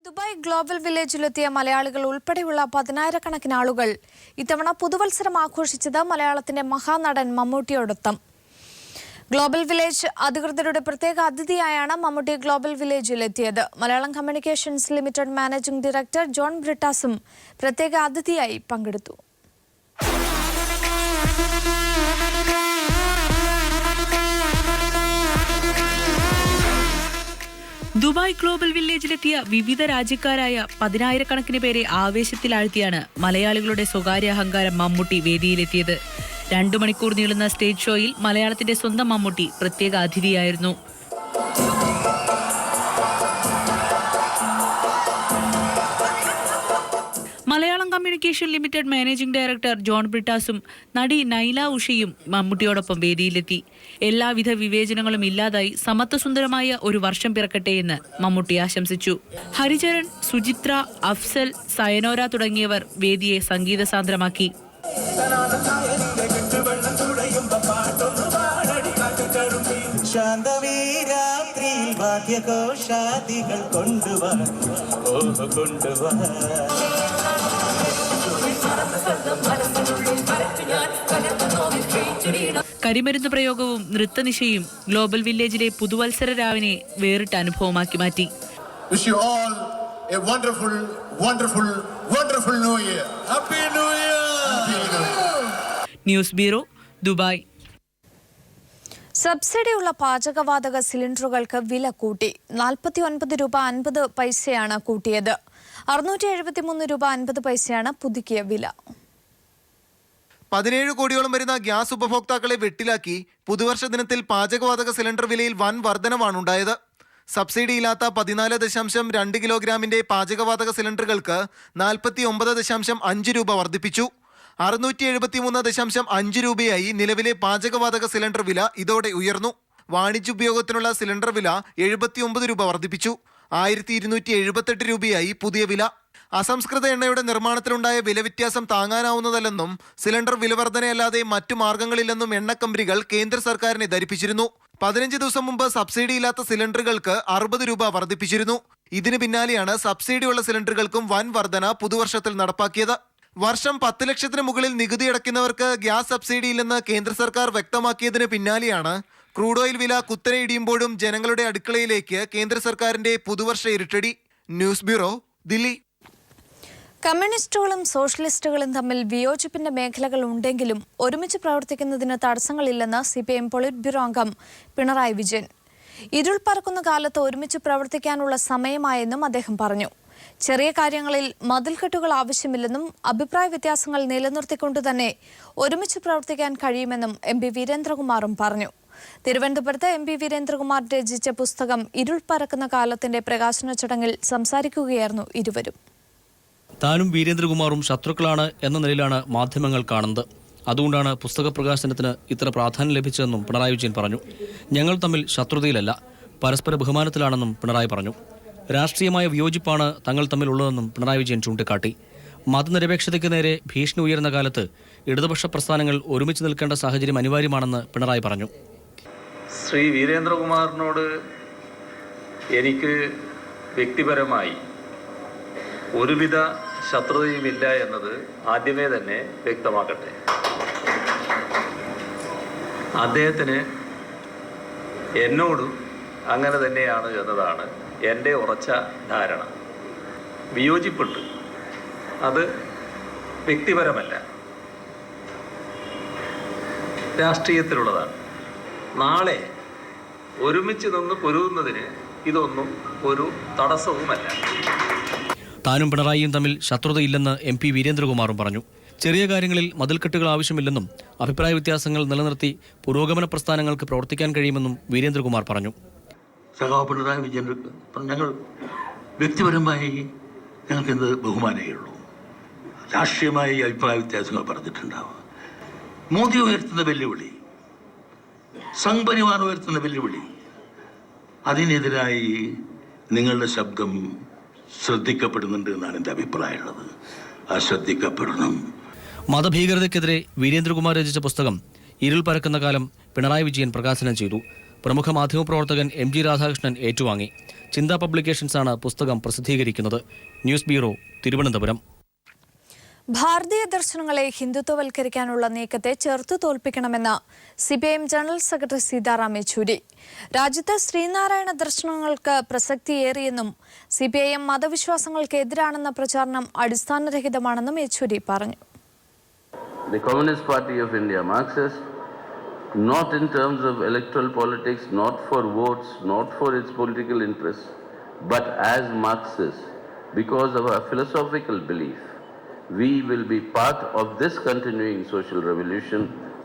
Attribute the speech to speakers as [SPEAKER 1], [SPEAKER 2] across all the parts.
[SPEAKER 1] Dubai global വില്ലേജിലെത്തിയ മലയാളികൾ ഉൾപ്പെടെയുള്ള പതിനായിരക്കണക്കിന് ആളുകൾ ഇത്തവണ പുതുവത്സരം ആഘോഷിച്ചത് മലയാളത്തിന്റെ മഹാനടൻ മമ്മൂട്ടിയോടൊപ്പം. ഗ്ലോബൽ വില്ലേജ് അധികൃതരുടെ പ്രത്യേക അതിഥിയായാണ് മമ്മൂട്ടി ഗ്ലോബൽ വില്ലേജിലെത്തിയത്. Malayalam communications limited managing director John ബ്രിട്ടാസും പ്രത്യേക അതിഥിയായി പങ്കെടുത്തു.
[SPEAKER 2] ദുബായ് ഗ്ലോബൽ വില്ലേജിലെത്തിയ വിവിധ രാജ്യക്കാരായ പതിനായിരക്കണക്കിന് പേരെ ആവേശത്തിലാഴ്ത്തിയാണ് മലയാളികളുടെ സ്വകാര്യ അഹങ്കാരം മമ്മൂട്ടി വേദിയിലെത്തിയത്. 2 മണിക്കൂർ നീളുന്ന സ്റ്റേജ് ഷോയിൽ മലയാളത്തിന്റെ സ്വന്തം മമ്മൂട്ടി പ്രത്യേക അതിഥിയായിരുന്നു. Malayalam communication limited managing director John ബ്രിട്ടാസും നടി നൈല ഉഷയും മമ്മൂട്ടിയോടൊപ്പം വേദിയിലെത്തി. എല്ലാവിധ വിവേചനങ്ങളും ഇല്ലാതായി സമത്വസുന്ദരമായ ഒരു വർഷം പിറക്കട്ടെ എന്ന് മമ്മൂട്ടി ആശംസിച്ചു. ഹരിചരൺ, സുചിത്ര, അഫ്സൽ, സയനോര തുടങ്ങിയവർ വേദിയെ സംഗീതസാന്ദ്രമാക്കി. കരിമരുന്ന് പ്രയോഗവും നൃത്തനിശയും ഗ്ലോബൽ വില്ലേജിലെ പുതുവത്സര രാവിനെ വേറിട്ട അനുഭവമാക്കി മാറ്റി. News bureau, Dubai.
[SPEAKER 1] സബ്സിഡിയുള്ള പാചകവാതക സിലിണ്ടറുകൾക്ക് വില കൂട്ടി. 49 രൂപ 50 പൈസയാണ് കൂട്ടിയത്. 673 രൂപ 50 പൈസയാണ് പുതുക്കിയ വില.
[SPEAKER 3] 17 കോടിയോളം വരുന്ന ഗ്യാസ് ഉപഭോക്താക്കളെ വെട്ടിലാക്കി പുതുവർഷ ദിനത്തിൽ പാചകവാതക സിലിണ്ടർ വിലയിൽ വൻ വർധനവാണുണ്ടായത്. സബ്സിഡിയില്ലാത്ത 14.2 കിലോഗ്രാമിന്റെ പാചകവാതക സിലിണ്ടറുകൾക്ക് 49.5 രൂപ വർദ്ധിപ്പിച്ചു. 673.5 രൂപയായി നിലവിലെ പാചകവാതക സിലിണ്ടർ വില ഇതോടെ ഉയർന്നു. വാണിജ്യോപയോഗത്തിനുള്ള സിലിണ്ടർ വില 79 രൂപ വർദ്ധിപ്പിച്ചു. 1278 രൂപയായി പുതിയ വില. അസംസ്കൃത എണ്ണയുടെ നിർമ്മാണത്തിലുണ്ടായ വില വ്യത്യാസം താങ്ങാനാവുന്നതല്ലെന്നും സിലിണ്ടർ വിലവർധനയല്ലാതെ മറ്റു മാർഗങ്ങളില്ലെന്നും എണ്ണ കമ്പനികൾ കേന്ദ്ര സർക്കാരിനെ ധരിപ്പിച്ചിരുന്നു. 15 ദിവസം മുമ്പ് സബ്സിഡിയില്ലാത്ത സിലിണ്ടറുകൾക്ക് 60 രൂപ വർദ്ധിപ്പിച്ചിരുന്നു. ഇതിന് പിന്നാലെയാണ് സബ്സിഡിയുള്ള സിലിണ്ടറുകൾക്കും വൻ വർധന പുതുവർഷത്തിൽ നടപ്പാക്കിയത്. വർഷം 10 ലക്ഷത്തിന് മുകളിൽ നികുതി അടയ്ക്കുന്നവർക്ക് ഗ്യാസ് സബ്സിഡിയില്ലെന്ന് കേന്ദ്ര സർക്കാർ വ്യക്തമാക്കിയതിന് പിന്നാലെയാണ് ക്രൂഡ് ഓയിൽ വില കുത്തനെ ഇടിയുമ്പോഴും ജനങ്ങളുടെ അടുക്കളയിലേക്ക് കേന്ദ്ര സർക്കാരിന്റെ പുതുവർഷ ഇരുട്ടടി. News bureau, Delhi.
[SPEAKER 1] കമ്മ്യൂണിസ്റ്റുകളും സോഷ്യലിസ്റ്റുകളും തമ്മിൽ വിയോജിപ്പിന്റെ മേഖലകൾ ഉണ്ടെങ്കിലും ഒരുമിച്ച് പ്രവർത്തിക്കുന്നതിന് തടസ്സങ്ങളില്ലെന്ന് CPM പൊളിറ്റ് ബ്യൂറോ അംഗം പിണറായി വിജയൻ. ഇരുൾ പറക്കുന്ന കാലത്ത് ഒരുമിച്ച് പ്രവർത്തിക്കാനുള്ള സമയമായെന്നും അദ്ദേഹം പറഞ്ഞു. ചെറിയ കാര്യങ്ങളിൽ മതിൽക്കെട്ടുകൾ ആവശ്യമില്ലെന്നും അഭിപ്രായ വ്യത്യാസങ്ങൾ നിലനിർത്തിക്കൊണ്ട് തന്നെ ഒരുമിച്ച് പ്രവർത്തിക്കാൻ കഴിയുമെന്നും MP വീരേന്ദ്രകുമാറും പറഞ്ഞു. തിരുവനന്തപുരത്ത് MP വീരേന്ദ്രകുമാർ രചിച്ച പുസ്തകം ഇരുൾ പറക്കുന്ന കാലത്തിന്റെ പ്രകാശന ചടങ്ങിൽ സംസാരിക്കുകയായിരുന്നു ഇരുവരും.
[SPEAKER 4] താനും വീരേന്ദ്രകുമാറും ശത്രുക്കളാണ് എന്ന നിലയിലാണ് മാധ്യമങ്ങൾ കാണുന്നത്. അതുകൊണ്ടാണ് പുസ്തക പ്രകാശനത്തിന് ഇത്ര പ്രാധാന്യം ലഭിച്ചതെന്നും പിണറായി വിജയൻ പറഞ്ഞു. ഞങ്ങൾ തമ്മിൽ ശത്രുതയിലല്ല, പരസ്പര ബഹുമാനത്തിലാണെന്നും പിണറായി പറഞ്ഞു. രാഷ്ട്രീയമായ വിയോജിപ്പാണ് തങ്ങൾ തമ്മിലുള്ളതെന്നും പിണറായി വിജയൻ ചൂണ്ടിക്കാട്ടി. മതനിരപേക്ഷതയ്ക്ക് നേരെ ഭീഷണി ഉയർന്ന കാലത്ത് ഇടതുപക്ഷ പ്രസ്ഥാനങ്ങൾ ഒരുമിച്ച് നിൽക്കേണ്ട സാഹചര്യം അനിവാര്യമാണെന്ന് പിണറായി പറഞ്ഞു.
[SPEAKER 5] ശ്രീ വീരേന്ദ്രകുമാറിനോട് എനിക്ക് വ്യക്തിപരമായി ഒരുവിധ ശത്രുതയുമില്ല എന്നത് ആദ്യമേ തന്നെ വ്യക്തമാക്കട്ടെ. അദ്ദേഹത്തിന് എന്നോടും അങ്ങനെ തന്നെയാണ് എന്നതാണ് എൻ്റെ ഉറച്ച ധാരണ. വിയോജിപ്പുണ്ട്, അത് വ്യക്തിപരമല്ല, രാഷ്ട്രീയത്തിലുള്ളതാണ്. നാളെ ഒരുമിച്ച് നിന്ന് പൊരുതുന്നതിന് ഇതൊന്നും ഒരു തടസ്സവുമല്ല.
[SPEAKER 4] താനും പിണറായിയും തമ്മിൽ ശത്രുതയില്ലെന്ന് MP വീരേന്ദ്രകുമാറും പറഞ്ഞു. ചെറിയ കാര്യങ്ങളിൽ മതിൽക്കെട്ടുകൾ ആവശ്യമില്ലെന്നും അഭിപ്രായ വ്യത്യാസങ്ങൾ നിലനിർത്തി പുരോഗമന പ്രസ്ഥാനങ്ങൾക്ക് പ്രവർത്തിക്കാൻ കഴിയുമെന്നും വീരേന്ദ്രകുമാർ പറഞ്ഞു.
[SPEAKER 6] സഖാവ് പിണറായി വിജയൻ ഞങ്ങൾ വ്യക്തിപരമായി ഞങ്ങൾക്ക് എന്ത് ബഹുമാനമേ ഉള്ളൂ. രാഷ്ട്രീയമായി അഭിപ്രായ വ്യത്യാസങ്ങൾ പറഞ്ഞിട്ടുണ്ടാവുക. മോദി ഉയർത്തുന്ന വെല്ലുവിളി, സംഘ് പരിവാർ ഉയർത്തുന്ന വെല്ലുവിളി, അതിനെതിരായി നിങ്ങളുടെ ശബ്ദം ശ്രദ്ധിക്കപ്പെടുന്നുണ്ട് എന്നാണ് എൻ്റെ അഭിപ്രായമുള്ളത്. ശ്രദ്ധിക്കപ്പെടണം.
[SPEAKER 4] മതഭീകരതയ്ക്കെതിരെ വീരേന്ദ്രകുമാർ രചിച്ച പുസ്തകം ഇരുൾ പരക്കുന്ന കാലം പിണറായി വിജയൻ പ്രകാശനം ചെയ്തു. പ്രമുഖ മാധ്യമപ്രവർത്തകൻ MG രാധാകൃഷ്ണൻ ഏറ്റുവാങ്ങി. ചിന്താ പബ്ലിക്കേഷൻസാണ് പുസ്തകം പ്രസിദ്ധീകരിക്കുന്നത്. News bureau, Thiruvananthapuram.
[SPEAKER 1] ഭാരതീയ ദർശനങ്ങളെ ഹിന്ദുത്വവൽക്കരിക്കാനുള്ള നീക്കത്തെ ചെറുത്തു തോൽപ്പിക്കണമെന്ന് CPIM general secretary Sitaram Yechury. രാജ്യത്ത് ശ്രീനാരായണ ദർശനങ്ങൾക്ക് പ്രസക്തിയേറിയെന്നും CPIM മതവിശ്വാസങ്ങൾക്കെതിരാണെന്ന പ്രചാരണം അടിസ്ഥാനരഹിതമാണെന്നും യെച്ചൂരി പറഞ്ഞു.
[SPEAKER 7] The Communist Party of India, Marxist, not in terms of electoral politics, not for votes, not for its political interests, but as Marxist, because of our philosophical belief, we will be part of this continuing social revolution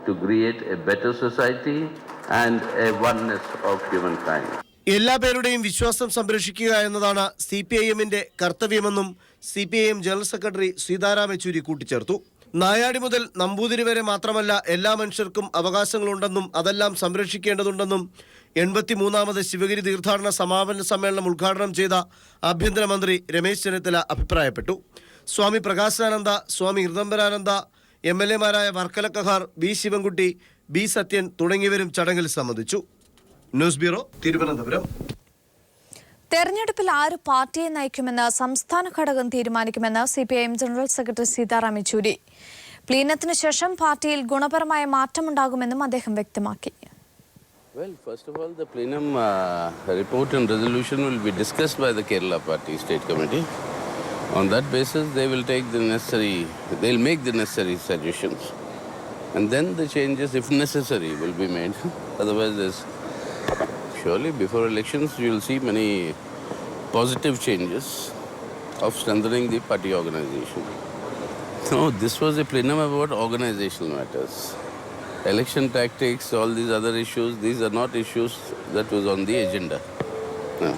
[SPEAKER 7] to create a better society and a oneness of humankind.
[SPEAKER 8] എല്ലാ പേരുടെയും വിശ്വാസം സംരക്ഷിക്കുക എന്നതാണ് CPIMന്റെ കർത്തവ്യമെന്നും CPIM general secretary Sitaram Yechury കൂട്ടിച്ചേർത്തു. നായാടി മുതൽ നമ്പൂതിരി വരെ മാത്രമല്ല എല്ലാ മനുഷ്യർക്കും അവകാശങ്ങളുണ്ടെന്നും അതെല്ലാം സംരക്ഷിക്കേണ്ടതുണ്ടെന്നും 83ാമത് ശിവഗിരി തീർത്ഥാടന സമാപന സമ്മേളനം ഉദ്ഘാടനം ചെയ്ത ആഭ്യന്തരമന്ത്രി രമേശ് ചെന്നിത്തല അഭിപ്രായപ്പെട്ടു. സ്വാമി പ്രകാശാനന്ദ, സ്വാമി ഹൃദംബരാനന്ദ, MLA-മാരായ വർക്കല കഹാർ, B. ശിവൻകുട്ടി, B. സത്യൻ തുടങ്ങിയവരും ചടങ്ങിൽ സംബന്ധിച്ചു. News bureau, Thiruvananthapuram.
[SPEAKER 1] തെരഞ്ഞെടുപ്പിൽ ആര് പാർട്ടിയെ നയിക്കുമെന്ന് സംസ്ഥാന ഘടകം തീരുമാനിക്കുമെന്ന് CPIM general secretary Sitaram Yechury. പ്ലീനത്തിനു ശേഷം പാർട്ടിയിൽ ഗുണപരമായ മാറ്റമുണ്ടാകുമെന്നും അദ്ദേഹം വ്യക്തമാക്കി.
[SPEAKER 7] Well, first of all, the plenum report and resolution will be discussed by the Kerala Party State Committee. On that basis, they will they'll make the necessary suggestions. And then the changes, if necessary, will be made. Otherwise, surely before elections, you will see many positive changes of strengthening the party organization. No, this was a plenum about organizational matters. Election tactics, all these other issues, these are not issues that was on the agenda. No.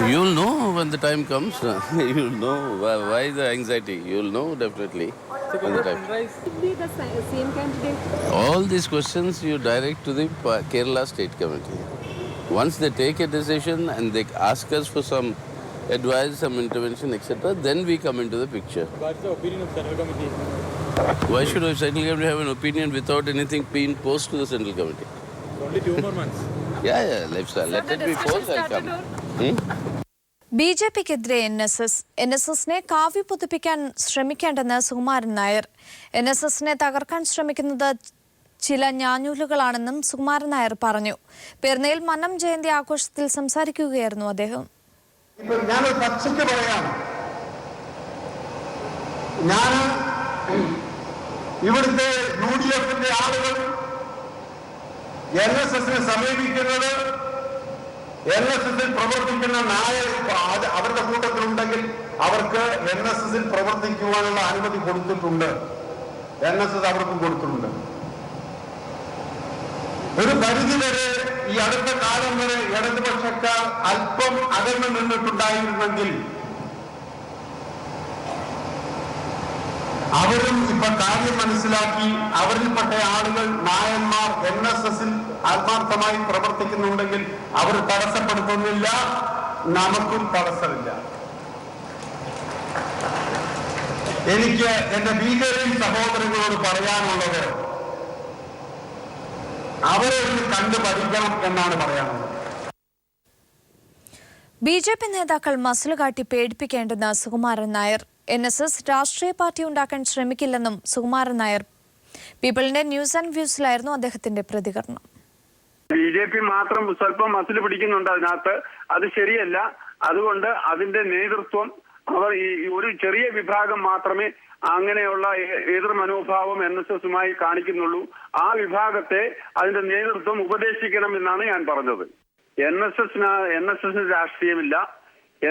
[SPEAKER 7] You'll know when the time comes. You'll know. Why the anxiety? You'll know definitely when the time.
[SPEAKER 9] Be the same candidate.
[SPEAKER 7] All these questions you direct to the Kerala State Committee. Once they take a decision and they ask us for some advice, some intervention, etc., then we come into the picture.
[SPEAKER 10] What's the opinion of Central Committee?
[SPEAKER 7] Why should a Central Committee have an opinion without anything being posed to the Central Committee?
[SPEAKER 10] Only 2 more months.
[SPEAKER 7] Yeah, let it be posed. I'll come.
[SPEAKER 1] BJPക്കെതിരെ NSSനെ Kavya പുതുപ്പിക്കാൻ ശ്രമിക്കേണ്ടെന്ന് Sukumaran Nair. NSSനെ തകർക്കാൻ ശ്രമിക്കുന്നത് ചില ഞാഞ്ഞൂലുകളാണെന്നും സുകുമാരൻ നായർ പറഞ്ഞു. പെരുന്നയിൽ മന്നം ജയന്തി ആഘോഷത്തിൽ സംസാരിക്കുകയായിരുന്നു അദ്ദേഹം.
[SPEAKER 11] ഞാനൊരു പച്ചയ്ക്ക് പറയാം, ഞാൻ ഇവിടുത്തെ UDFന്റെ ആളുകൾ NSSനെ സമീപിക്കുന്നത് NSSൽ പ്രവർത്തിക്കുന്ന അവരുടെ കൂട്ടത്തിലുണ്ടെങ്കിൽ അവർക്ക് NSSൽ പ്രവർത്തിക്കുവാനുള്ള അനുമതി കൊടുത്തിട്ടുണ്ട്. NSS അവർക്കും കൊടുത്തിട്ടുണ്ട്. ഒരു പരിധിവരെ ഈ അടുത്ത കാലം വരെ ഇടതുപക്ഷക്കാർ അല്പം അകന്നു നിന്നിട്ടുണ്ടായിരുന്നെങ്കിൽ അവരും ഇപ്പൊ കാര്യം മനസ്സിലാക്കി അവരിൽപ്പെട്ട ആളുകൾ നായന്മാർ NSSൽ ആത്മാർത്ഥമായി പ്രവർത്തിക്കുന്നുണ്ടെങ്കിൽ അവർ തടസ്സപ്പെടുത്തുന്നില്ല, നമുക്കും തടസ്സമില്ല. എനിക്ക് എന്റെ BJP സഹോദരങ്ങളോട് പറയാനുള്ളത് അവരെ ഒന്ന് കണ്ടു പഠിക്കണം എന്നാണ് പറയാനുള്ളത്.
[SPEAKER 1] BJP നേതാക്കൾ മസിൽ കാട്ടി പേടിപ്പിക്കേണ്ടെന്ന് സുകുമാരൻ നായർ. NSS രാഷ്ട്രീയ പാർട്ടി ഉണ്ടാക്കാൻ ശ്രമിക്കില്ലെന്നും സുകുമാരൻ നായർ. പീപ്പിളിന്റെ ന്യൂസ് ആൻഡ് വ്യൂസിലായിരുന്നു അദ്ദേഹത്തിന്റെ പ്രതികരണം.
[SPEAKER 12] BJP മാത്രം സ്വല്പം മസിൽ പിടിക്കുന്നുണ്ട് അതിനകത്ത്, അത് ശരിയല്ല. അതുകൊണ്ട് അതിന്റെ നേതൃത്വം അവർ ഒരു ചെറിയ വിഭാഗം മാത്രമേ അങ്ങനെയുള്ള എതിർ മനോഭാവം NSSുമായി കാണിക്കുന്നുള്ളൂ. ആ വിഭാഗത്തെ അതിന്റെ നേതൃത്വം ഉപദേശിക്കണം എന്നാണ് ഞാൻ പറഞ്ഞത്. NSSന് രാഷ്ട്രീയമില്ല.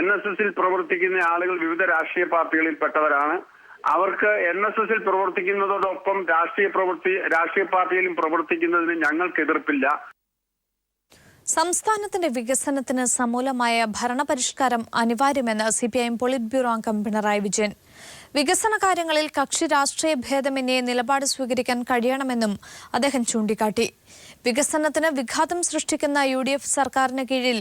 [SPEAKER 12] NSSൽ പ്രവർത്തിക്കുന്ന ആളുകൾ വിവിധ രാഷ്ട്രീയ പാർട്ടികളിൽ പെട്ടവരാണ്. അവർക്ക് NSSൽ പ്രവർത്തിക്കുന്നതോടൊപ്പം രാഷ്ട്രീയ പാർട്ടിയിലും പ്രവർത്തിക്കുന്നതിന് ഞങ്ങൾക്ക് എതിർപ്പില്ല.
[SPEAKER 1] സംസ്ഥാനത്തിന്റെ വികസനത്തിന് സമൂലമായ ഭരണപരിഷ്കാരം അനിവാര്യമെന്ന് CPIM പോളിറ്റ് ബ്യൂറോ അംഗം പിണറായി വിജയൻ. വികസന കാര്യങ്ങളിൽ കക്ഷി രാഷ്ട്രീയ ഭേദമന്യേ നിലപാട് സ്വീകരിക്കാൻ കഴിയണമെന്നും അദ്ദേഹം ചൂണ്ടിക്കാട്ടി. വികസനത്തിന് വിഘാതം സൃഷ്ടിക്കുന്ന UDF സർക്കാരിന് കീഴിൽ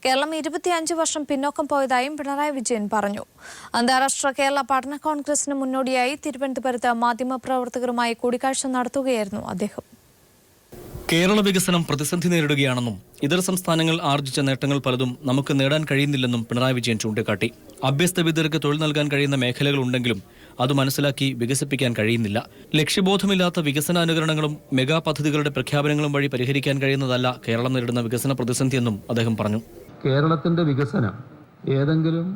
[SPEAKER 1] കേരളം 25 വർഷം പിന്നോക്കം പോയതായും പിണറായി വിജയൻ പറഞ്ഞു. അന്താരാഷ്ട്ര കേരള പഠന കോൺഗ്രസിന് മുന്നോടിയായി തിരുവനന്തപുരത്ത് മാധ്യമപ്രവർത്തകരുമായി കൂടിക്കാഴ്ച നടത്തുകയായിരുന്നു അദ്ദേഹം.
[SPEAKER 4] കേരള വികസനം പ്രതിസന്ധി നേരിടുകയാണെന്നും ഇതര സംസ്ഥാനങ്ങൾ ആർജിച്ച നേട്ടങ്ങൾ പലതും നമുക്ക് നേടാൻ കഴിയുന്നില്ലെന്നും പിണറായി വിജയൻ ചൂണ്ടിക്കാട്ടി. അഭ്യസ്തവിദ്യർക്ക് തൊഴിൽ നൽകാൻ കഴിയുന്ന മേഖലകളുണ്ടെങ്കിലും അത് മനസ്സിലാക്കി വികസിപ്പിക്കാൻ കഴിയുന്നില്ല. ലക്ഷ്യബോധമില്ലാത്ത വികസന അനുകരണങ്ങളും മെഗാ പദ്ധതികളുടെ പ്രഖ്യാപനങ്ങളും വഴി പരിഹരിക്കാൻ കഴിയുന്നതല്ല കേരളം നേരിടുന്ന വികസന പ്രതിസന്ധിയെന്നും അദ്ദേഹം പറഞ്ഞു.
[SPEAKER 10] കേരളത്തിൻ്റെ വികസനം ഏതെങ്കിലും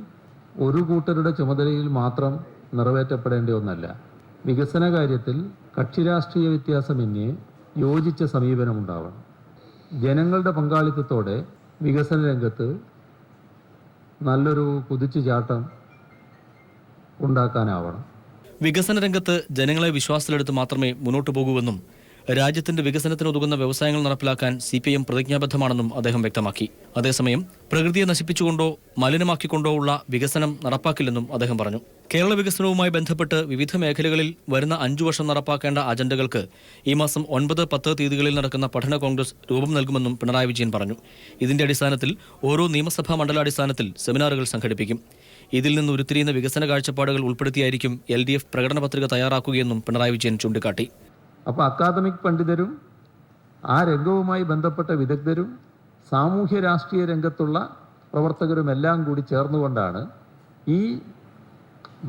[SPEAKER 10] ഒരു കൂട്ടരുടെ ചുമതലയിൽ മാത്രം നിറവേറ്റപ്പെടേണ്ട ഒന്നല്ല. വികസന കാര്യത്തിൽ കക്ഷിരാഷ്ട്രീയ വ്യത്യാസമന്യേ യോജിച്ച സമീപനമുണ്ടാവണം. ജനങ്ങളുടെ പങ്കാളിത്തത്തോടെ വികസന രംഗത്ത് നല്ലൊരു കുതിച്ചുചാട്ടം ഉണ്ടാക്കാനാവണം.
[SPEAKER 4] വികസന രംഗത്ത് ജനങ്ങളെ വിശ്വാസത്തിലെടുത്ത് മാത്രമേ മുന്നോട്ടു പോകൂവെന്നും രാജ്യത്തിന്റെ വികസനത്തിനുതകുന്ന വ്യവസായങ്ങൾ നടപ്പിലാക്കാൻ CPIM പ്രതിജ്ഞാബദ്ധമാണെന്നും അദ്ദേഹം വ്യക്തമാക്കി. അതേസമയം പ്രകൃതിയെ നശിപ്പിച്ചുകൊണ്ടോ മലിനമാക്കിക്കൊണ്ടോ ഉള്ള വികസനം നടപ്പാക്കില്ലെന്നും അദ്ദേഹം പറഞ്ഞു. കേരള വികസനവുമായി ബന്ധപ്പെട്ട് വിവിധ മേഖലകളിൽ വരുന്ന 5 വർഷം നടപ്പാക്കേണ്ട അജണ്ടകൾക്ക് ഈ മാസം 9, 10 തീയതികളിൽ നടക്കുന്ന പഠന കോൺഗ്രസ് രൂപം നൽകുമെന്നും പിണറായി വിജയൻ പറഞ്ഞു. ഇതിന്റെ അടിസ്ഥാനത്തിൽ ഓരോ നിയമസഭാ മണ്ഡലാടിസ്ഥാനത്തിൽ സെമിനാറുകൾ സംഘടിപ്പിക്കും. ഇതിൽ നിന്ന് ഉരുത്തിരിയുന്ന വികസന കാഴ്ചപ്പാടുകൾ ഉൾപ്പെടുത്തിയായിരിക്കും LDF പ്രകടന പത്രിക തയ്യാറാക്കുകയെന്നും പിണറായി വിജയൻ ചൂണ്ടിക്കാട്ടി.
[SPEAKER 10] അപ്പോൾ അക്കാദമിക് പണ്ഡിതരും ആ രംഗവുമായി ബന്ധപ്പെട്ട വിദഗ്ധരും സാമൂഹ്യ രാഷ്ട്രീയ രംഗത്തുള്ള പ്രവർത്തകരും എല്ലാം കൂടി ചേർന്നുകൊണ്ടാണ് ഈ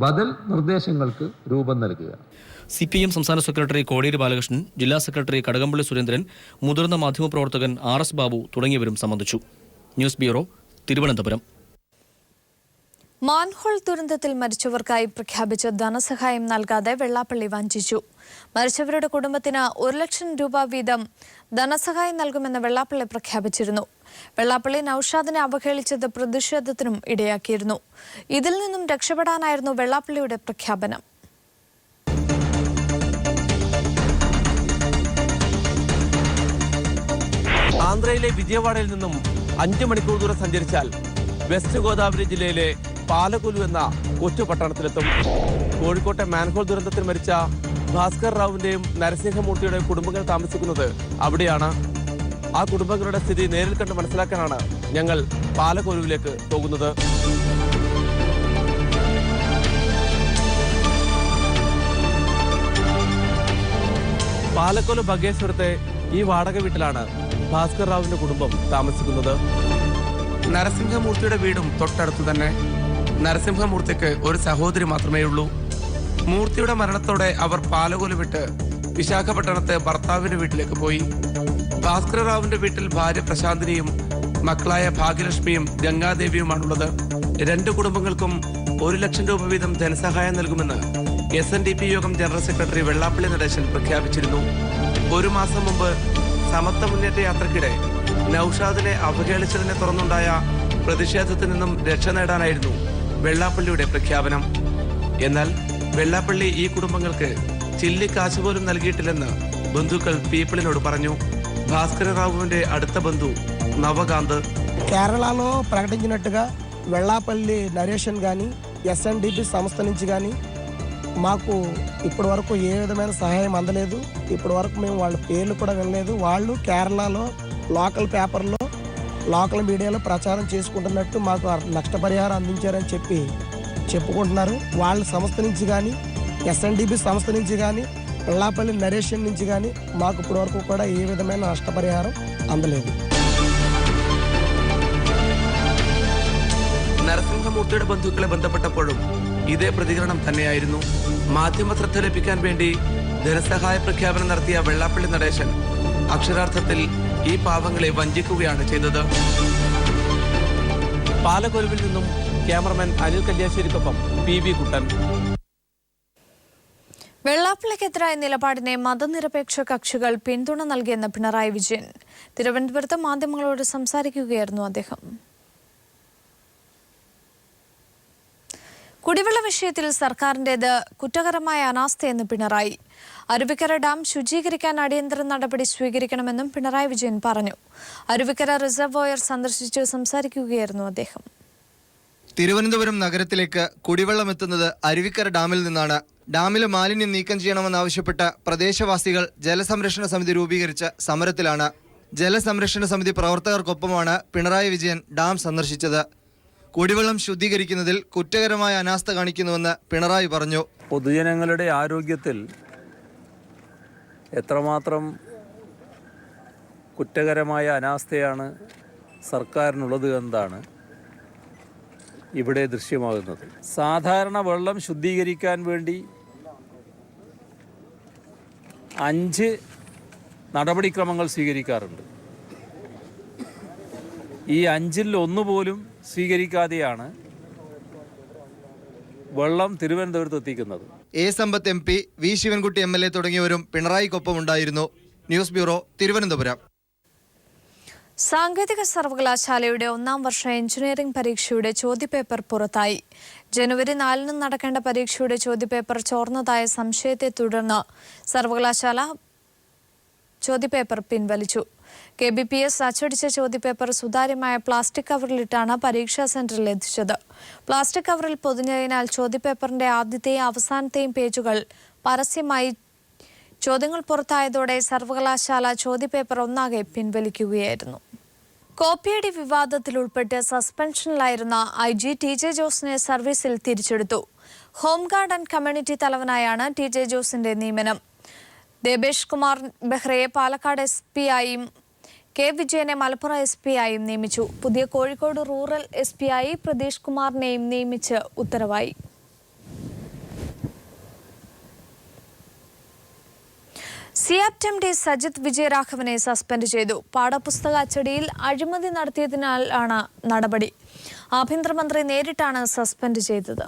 [SPEAKER 10] ബദൽ നിർദ്ദേശങ്ങൾക്ക് രൂപം നൽകുക.
[SPEAKER 4] CPIM സംസ്ഥാന സെക്രട്ടറി കോടിയേരി ബാലകൃഷ്ണൻ, ജില്ലാ സെക്രട്ടറി കടകംപള്ളി സുരേന്ദ്രൻ, മുതിർന്ന മാധ്യമപ്രവർത്തകൻ RS ബാബു തുടങ്ങിയവരും സംബന്ധിച്ചു. News bureau, Thiruvananthapuram.
[SPEAKER 1] മാൻഹോൾ ദുരന്തത്തിൽ മരിച്ചവർക്കായി പ്രഖ്യാപിച്ച ധനസഹായം നൽകാതെ വെള്ളാപ്പള്ളി വഞ്ചിച്ചു. മരിച്ചവരുടെ കുടുംബത്തിന് 1 ലക്ഷം രൂപ വീതം ധനസഹായം നൽകുമെന്ന് വെള്ളാപ്പള്ളി പ്രഖ്യാപിച്ചിരുന്നു. വെള്ളാപ്പള്ളി നൌഷാദിനെ അവഹേളിച്ചത് പ്രതിഷേധത്തിനും ഇടയാക്കിയിരുന്നു. ഇതിൽ നിന്നും രക്ഷപ്പെടാനായിരുന്നു വെള്ളാപ്പള്ളിയുടെ പ്രഖ്യാപനം.
[SPEAKER 13] ആന്ധ്രയിലെ വിജയവാഡയിൽ നിന്നും 5 മണിക്കൂർ ദൂരം സഞ്ചരിച്ചാൽ വെസ്റ്റ് ഗോദാവരി ജില്ലയിലെ പാലകൊലു എന്ന കൊച്ചു പട്ടണത്തിലെത്തും. കോഴിക്കോട്ടെ മാൻഹോൾ ദുരന്തത്തിൽ മരിച്ച ഭാസ്കർ റാവുവിന്റെയും നരസിംഹമൂർത്തിയുടെയും കുടുംബങ്ങൾ താമസിക്കുന്നത് അവിടെയാണ്. ആ കുടുംബങ്ങളുടെ സ്ഥിതി നേരിൽ കണ്ട് മനസ്സിലാക്കാനാണ് ഞങ്ങൾ പാലകൊലുവിലേക്ക് പോകുന്നത്. പാലക്കൊല ബഗേശ്വരത്തെ ഈ വാടക വീട്ടിലാണ് ഭാസ്കർ റാവുവിന്റെ കുടുംബം താമസിക്കുന്നത്. നരസിംഹമൂർത്തിയുടെ വീടും തൊട്ടടുത്തു തന്നെ. നരസിംഹമൂർത്തിക്ക് ഒരു സഹോദരി മാത്രമേ ഉള്ളൂ. മൂർത്തിയുടെ മരണത്തോടെ അവർ പാലകൊല വിട്ട് വിശാഖപട്ടണത്തെ ഭർത്താവിന്റെ വീട്ടിലേക്ക് പോയി. ഭാസ്കർ റാവുവിന്റെ വീട്ടിൽ ഭാര്യ പ്രശാന്തിനിയും മക്കളായ ഭാഗ്യലക്ഷ്മിയും ഗംഗാദേവിയുമാണുള്ളത്. 2 കുടുംബങ്ങൾക്കും 1 ലക്ഷം രൂപ വീതം ധനസഹായം നൽകുമെന്ന് SNDP യോഗം ജനറൽ സെക്രട്ടറി വെള്ളാപ്പള്ളി നടേശൻ പ്രഖ്യാപിച്ചിരുന്നു. 1 മാസം മുമ്പ് സമത്വ മുന്നേറ്റ യാത്രക്കിടെ നൌഷാദിനെ അവഹേളിച്ചതിനെ തുടർന്നുണ്ടായ പ്രതിഷേധത്തിൽ നിന്നും രക്ഷ നേടാനായിരുന്നു വെള്ളാപ്പള്ളിയുടെ പ്രഖ്യാപനം. എന്നാൽ വെള്ളാപ്പള്ളി ഈ കുടുംബങ്ങൾക്ക് ചില്ലിക്കാശ് പോലും നൽകിയിട്ടില്ലെന്ന് ബന്ധുക്കൾ പീപ്പിളിനോട് പറഞ്ഞു. భాస్కర రావువిന്റെ അടുത്ത ബന്ധു నవకాంత్
[SPEAKER 14] కేరళలో ప్రకటించినట్టుగా వెల్లాపల్లి నరేషన్ కానీ SNDP సంస్థ నుంచి కానీ మాకు ఇప్పటి వరకు ఏ విధమైన సహాయం అందలేదు. ఇప్పటి వరకు మేము వాళ్ళ పేర్లు కూడా వినలేదు. వాళ్ళు కేరళలో లోకల్ పేపర్లో లోకల్ మీడియాలో ప్రచారం చేసుకుంటున్నట్టు మాకు నష్టపరిహారం అందించారని చెప్పుకుంటున్నారు. వాళ్ళ సంస్థ నుంచి కానీ SNDP సంస్థ నుంచి కానీ వెల్లాపల్లి నరేషన్ నుంచి కానీ మాకు ఇప్పటి వరకు కూడా ఏ విధమైన నష్టపరిహారం అందలేదు.
[SPEAKER 13] നരസിംഹമൂർത്തിയുടെ ബന്ധുക്കളെ ബന്ധപ്പെട്ടപ്പോഴും ഇതേ പ്രതികരണം തന്നെയായിരുന്നു. മാധ്യമ ശ്രദ്ധ ലഭിക്കാൻ വേണ്ടി ധനസഹായ പ്രഖ്യാപനം നടത്തിയ വെള്ളാപ്പള്ളി നടേശൻ അക്ഷരാർത്ഥത്തിൽ ഈ പാവങ്ങളെ വഞ്ചിക്കുകയാണ് ചെയ്തത്. പാലക്കൊലുവിൽ നിന്നും ക്യാമറമാൻ അനിൽ കല്യാശ്ശേരിക്കൊപ്പം PV കുട്ടൻ.
[SPEAKER 1] വെള്ളാപ്പള്ളിക്കെതിരായ നിലപാടിനെ മതനിരപേക്ഷ കക്ഷികൾ പിന്തുണ നൽകിയെന്ന് പിണറായി വിജയൻ. തിരുവനന്തപുരത്ത് മാധ്യമങ്ങളോട് സംസാരിക്കുകയായിരുന്നു അദ്ദേഹം. കുടിവെള്ള വിഷയത്തിൽ സർക്കാരിന്റേത് കുറ്റകരമായ അനാസ്ഥയെന്ന് പിണറായി. അരുവിക്കര ഡാം ശുചീകരിക്കാൻ അടിയന്തര നടപടി സ്വീകരിക്കണമെന്നും പിണറായി വിജയൻ പറഞ്ഞു. അരുവിക്കര റിസർവോയർ സന്ദർശിച്ച് സംസാരിക്കുകയായിരുന്നു അദ്ദേഹം.
[SPEAKER 3] തിരുവനന്തപുരം നഗരത്തിലേക്ക് കുടിവെള്ളം എത്തുന്നത് അരുവിക്കര ഡാമിൽ നിന്നാണ്. ഡാമിലെ മാലിന്യം നീക്കം ചെയ്യണമെന്നാവശ്യപ്പെട്ട പ്രദേശവാസികൾ ജലസംരക്ഷണ സമിതി രൂപീകരിച്ച സമരത്തിലാണ്. ജലസംരക്ഷണ സമിതി പ്രവർത്തകർക്കൊപ്പമാണ് പിണറായി വിജയൻ ഡാം സന്ദർശിച്ചത്. കുടിവെള്ളം ശുദ്ധീകരിക്കുന്നതിൽ കുറ്റകരമായ അനാസ്ഥ കാണിക്കുന്നുവെന്ന് പിണറായി പറഞ്ഞു.
[SPEAKER 15] പൊതുജനങ്ങളുടെ ആരോഗ്യത്തിൽ എത്രമാത്രം
[SPEAKER 5] കുറ്റകരമായ അനാസ്ഥയാണ് സർക്കാരിനുള്ളത് എന്നതാണ് ഇവിടെ ദൃശ്യമാകുന്നത്. സാധാരണ വെള്ളം ശുദ്ധീകരിക്കാൻ വേണ്ടി 5 നടപടിക്രമങ്ങൾ സ്വീകരിക്കാറുണ്ട്. ഈ 5-ൽ 1 പോലും സ്വീകരിക്കാതെയാണ് വെള്ളം തിരുവനന്തപുരത്ത് എത്തിക്കുന്നത്.
[SPEAKER 3] A Sampath MP, V Sivankutty MLA തുടങ്ങിയവരും പിണറായിക്കൊപ്പം ഉണ്ടായിരുന്നു. News bureau, Thiruvananthapuram.
[SPEAKER 1] സാങ്കേതിക സർവകലാശാലയുടെ 1ാം വർഷ എഞ്ചിനീയറിംഗ് പരീക്ഷയുടെ ചോദ്യപേപ്പർ പുറത്തായി. ജനുവരി 4-ന് നടക്കേണ്ട പരീക്ഷയുടെ ചോദ്യപേപ്പർ ചോർന്നതായ സംശയത്തെ തുടർന്ന് സർവകലാശാല ചോദ്യപേപ്പർ പിൻവലിച്ചു. KBPS അച്ചടിച്ച ചോദ്യപേപ്പർ സുതാര്യമായ പ്ലാസ്റ്റിക് കവറിലിട്ടാണ് പരീക്ഷാ സെന്ററിൽ എത്തിച്ചത്. പ്ലാസ്റ്റിക് കവറിൽ പൊതിഞ്ഞതിനാൽ ചോദ്യപേപ്പറിന്റെ ആദ്യത്തെയും അവസാനത്തെയും പേജുകൾ പരസ്യമായി ചോദ്യങ്ങൾ പുറത്തായതോടെ സർവകലാശാല ചോദ്യപേപ്പർ ഒന്നാകെ പിൻവലിക്കുകയായിരുന്നു. കോപ്പിയടി വിവാദത്തിൽ ഉൾപ്പെട്ട് സസ്പെൻഷനിലായിരുന്ന IG TJ ജോസിനെ സർവീസിൽ തിരിച്ചെടുത്തു. ഹോംഗാർഡ് ആൻഡ് കമ്മ്യൂണിറ്റി തലവനായാണ് TJ ജോസിന്റെ നിയമനം. ദേബേഷ് കുമാർ ബെഹ്റയെ പാലക്കാട് SP ആയും K വിജയനെ മലപ്പുറം SP ആയും നിയമിച്ചു. പുതിയ കോഴിക്കോട് റൂറൽ SP ആയി പ്രതീഷ് കുമാറിനെയും നിയമിച്ച് ഉത്തരവായി. സിയാപ്റ്റ് MD സജിത് വിജയരാഘവനെ സസ്പെൻഡ് ചെയ്തു. പാഠപുസ്തക അച്ചടിയിൽ അഴിമതി നടത്തിയതിനാലാണ് നടപടി. ആഭ്യന്തരമന്ത്രി നേരിട്ടാണ് സസ്പെൻഡ് ചെയ്തത്.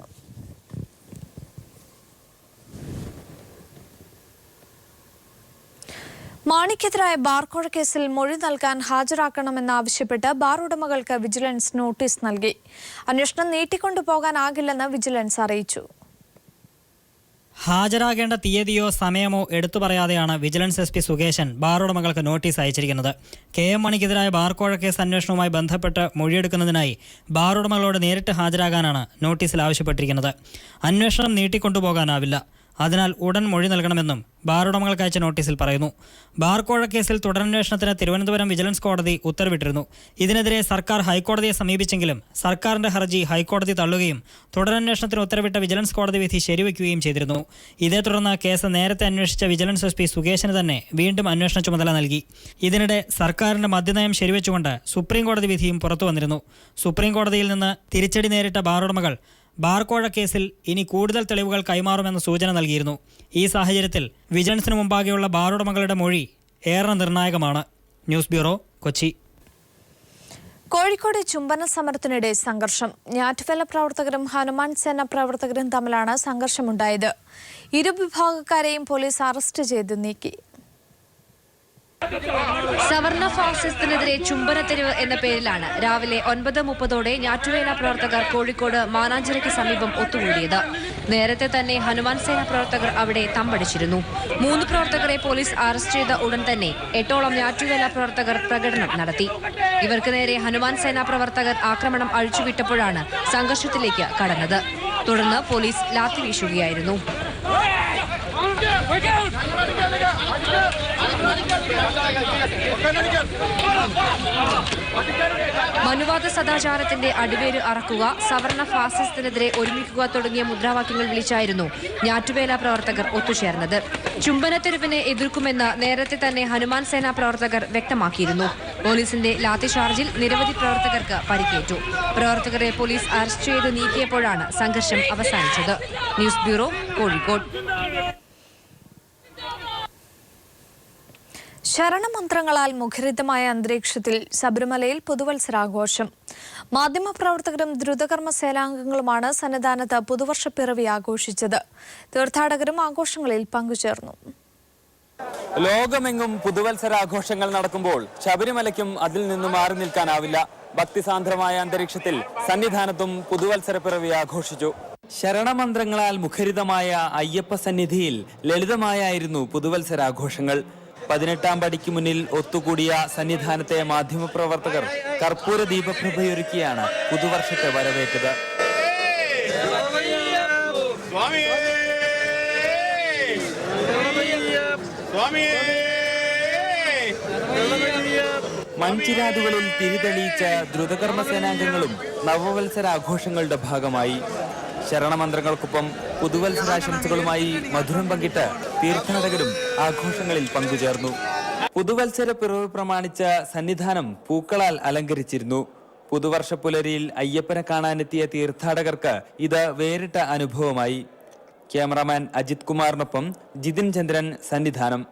[SPEAKER 1] മാണിക്കെതിരായ ബാർക്കോഴ കേസിൽ മൊഴി നൽകാൻ ഹാജരാക്കണമെന്നാവശ്യപ്പെട്ട് ബാർ ഉടമകൾക്ക് വിജിലൻസ് നോട്ടീസ് നൽകി. അന്വേഷണം നീട്ടിക്കൊണ്ടുപോകാനാകില്ലെന്ന് വിജിലൻസ് അറിയിച്ചു.
[SPEAKER 15] ഹാജരാകേണ്ട തീയതിയോ സമയമോ എടുത്തു പറയാതെയാണ് വിജിലൻസ് SP സുകേശൻ ബാർ ഉടമകൾക്ക് നോട്ടീസ് അയച്ചിരിക്കുന്നത്. KM മണിക്കെതിരായ ബാർക്കോഴ കേസ് അന്വേഷണവുമായി ബന്ധപ്പെട്ട് മൊഴിയെടുക്കുന്നതിനായി ബാർ ഉടമകളോട് നേരിട്ട് ഹാജരാകാനാണ് നോട്ടീസിൽ ആവശ്യപ്പെട്ടിരിക്കുന്നത്. അന്വേഷണം നീട്ടിക്കൊണ്ടുപോകാനാവില്ല. അതിനാൽ ഉടൻ മൊഴി നൽകണമെന്നും ബാർ ഉടമകൾക്ക് അയച്ച നോട്ടീസിൽ പറയുന്നു. ബാർക്കോഴ കേസിൽ തുടരന്വേഷണത്തിന് തിരുവനന്തപുരം വിജിലൻസ് കോടതി ഉത്തരവിട്ടിരുന്നു. ഇതിനെതിരെ സർക്കാർ ഹൈക്കോടതിയെ സമീപിച്ചെങ്കിലും സർക്കാരിന്റെ ഹർജി ഹൈക്കോടതി തള്ളുകയും തുടരന്വേഷണത്തിന് ഉത്തരവിട്ട വിജിലൻസ് കോടതി വിധി ശരിവെക്കുകയും ചെയ്തിരുന്നു. ഇതേ തുടർന്ന് കേസ് നേരത്തെ അന്വേഷിച്ച വിജിലൻസ് SP സുകേശന് തന്നെ വീണ്ടും അന്വേഷണ ചുമതല നൽകി. ഇതിനിടെ സർക്കാരിന്റെ മദ്യനയം ശരിവെച്ചുകൊണ്ട് സുപ്രീം കോടതി വിധിയും പുറത്തു വന്നിരുന്നു. സുപ്രീം കോടതിയിൽ നിന്ന് തിരിച്ചടി നേരിട്ട ബാർ ഉടമകൾ ബാർക്കോഴ കേസിൽ ഇനി കൂടുതൽ തെളിവുകൾ കൈമാറുമെന്ന സൂചന നൽകിയിരുന്നു. ഈ സാഹചര്യത്തിൽ വിജിലൻസിന് മുമ്പാകെയുള്ള ബാർ ഉടമകളുടെ മൊഴി ഏറെ നിർണായകമാണ്. News bureau, Kochi.
[SPEAKER 1] കോഴിക്കോട് ചുംബന സമരത്തിനിടെ സംഘർഷം. ഞാറ്റുവേല പ്രവർത്തകരും ഹനുമാൻ സേന പ്രവർത്തകരും തമ്മിലാണ് സംഘർഷമുണ്ടായത്. ഇരുവിഭാഗക്കാരെയും പോലീസ് അറസ്റ്റ് ചെയ്ത് നീക്കി.
[SPEAKER 16] സവർണ ഫാസിസത്തിനെതിരെ ചുംബനത്തെരുവ് എന്ന പേരിലാണ് രാവിലെ 9:30 ഞാറ്റുവേല പ്രവർത്തകർ കോഴിക്കോട് മാനാഞ്ചിറയ്ക്ക് സമീപം ഒത്തുകൂടിയത്. നേരത്തെ തന്നെ ഹനുമാൻ സേന പ്രവർത്തകർ അവിടെ തമ്പടിച്ചിരുന്നു. 3 പ്രവർത്തകരെ പോലീസ് അറസ്റ്റ് ചെയ്ത ഉടൻ തന്നെ 8ഓളം ഞാറ്റുവേല പ്രവർത്തകർ പ്രകടനം നടത്തി. ഇവർക്ക് നേരെ ഹനുമാൻ സേന പ്രവർത്തകർ ആക്രമണം അഴിച്ചുവിട്ടപ്പോഴാണ് സംഘർഷത്തിലേക്ക് കടന്നത്. തുടർന്ന് പോലീസ് ലാത്തി വീശുകയായിരുന്നു. മനുവാദ സദാചാരത്തിന്റെ അടിവേര് അറക്കുക, സവർണ ഫാസിസത്തിനെതിരെ ഒരുമിക്കുക തുടങ്ങിയ മുദ്രാവാക്യങ്ങൾ വിളിച്ചായിരുന്നു ഞാറ്റുവേല പ്രവർത്തകർ ഒത്തുചേർന്നത്. ചുംബനത്തെരുവിനെ എതിർക്കുമെന്ന് നേരത്തെ തന്നെ ഹനുമാൻ സേന പ്രവർത്തകർ വ്യക്തമാക്കിയിരുന്നു. പോലീസിന്റെ ലാത്തിചാർജിൽ നിരവധി പ്രവർത്തകർക്ക് പരിക്കേറ്റു. പ്രവർത്തകരെ പോലീസ് അറസ്റ്റ് ചെയ്ത് നീക്കിയപ്പോഴാണ് സംഘർഷം അവസാനിച്ചത്. News bureau, Kozhikode.
[SPEAKER 1] ശരണമന്ത്രങ്ങളാൽ മുഖരിതമായ അന്തരീക്ഷത്തിൽ ശബരിമലയിൽ പുതുവത്സരാഘോഷം. മാധ്യമപ്രവർത്തകരും ദ്രുതകർമ്മ സേനാംഗങ്ങളുമാണ് സന്നിധാനത്ത് പുതുവർഷ പിറവി ആഘോഷിച്ചത്. തീർത്ഥാടകരും ആഘോഷങ്ങളിൽ പങ്കുചേർന്നു.
[SPEAKER 17] ലോകമെങ്ങും പുതുവത്സരാഘോഷങ്ങൾ നടക്കുമ്പോൾ ശബരിമലയ്ക്കും അതിൽ നിന്നും മാറി നിൽക്കാനാവില്ല. ഭക്തിസാന്ദ്രമായ അന്തരീക്ഷത്തിൽ സന്നിധാനത്തും പുതുവത്സര പിറവി ആഘോഷിച്ചു. ശരണമന്ത്രങ്ങളാൽ മുഖരിതമായ അയ്യപ്പ സന്നിധിയിൽ ലളിതമായായിരുന്നു പുതുവത്സരാഘോഷങ്ങൾ. 18-ാം പടിക്ക് മുന്നിൽ ഒത്തുകൂടിയ സന്നിധാനത്തെ മാധ്യമപ്രവർത്തകർ കർപ്പൂര ദീപപ്രഭയൊരുക്കിയാണ് പുതുവർഷത്തെ വരവേറ്റത്. മൺചിരാതുകളിൽ തിരിതെളിയിച്ച ദ്രുതകർമ്മ സേനാംഗങ്ങളും നവവത്സരാഘോഷങ്ങളുടെ ഭാഗമായി. ശരണമന്ത്രങ്ങൾക്കൊപ്പം പുതുവത്സരാശംസകളുമായി മധുരം പങ്കിട്ട് തീർത്ഥാടകരും ആഘോഷങ്ങളിൽ പങ്കുചേർന്നു. പുതുവത്സര പിറവി പ്രമാണിച്ച സന്നിധാനം പൂക്കളാൽ അലങ്കരിച്ചിരുന്നു. പുതുവർഷ പുലരിയിൽ അയ്യപ്പനെ കാണാനെത്തിയ തീർത്ഥാടകർക്ക് ഇത് വേറിട്ട അനുഭവമായി. ക്യാമറാമാൻ അജിത് കുമാറിനൊപ്പം ജിതിൻ ചന്ദ്രൻ, സന്നിധാനം.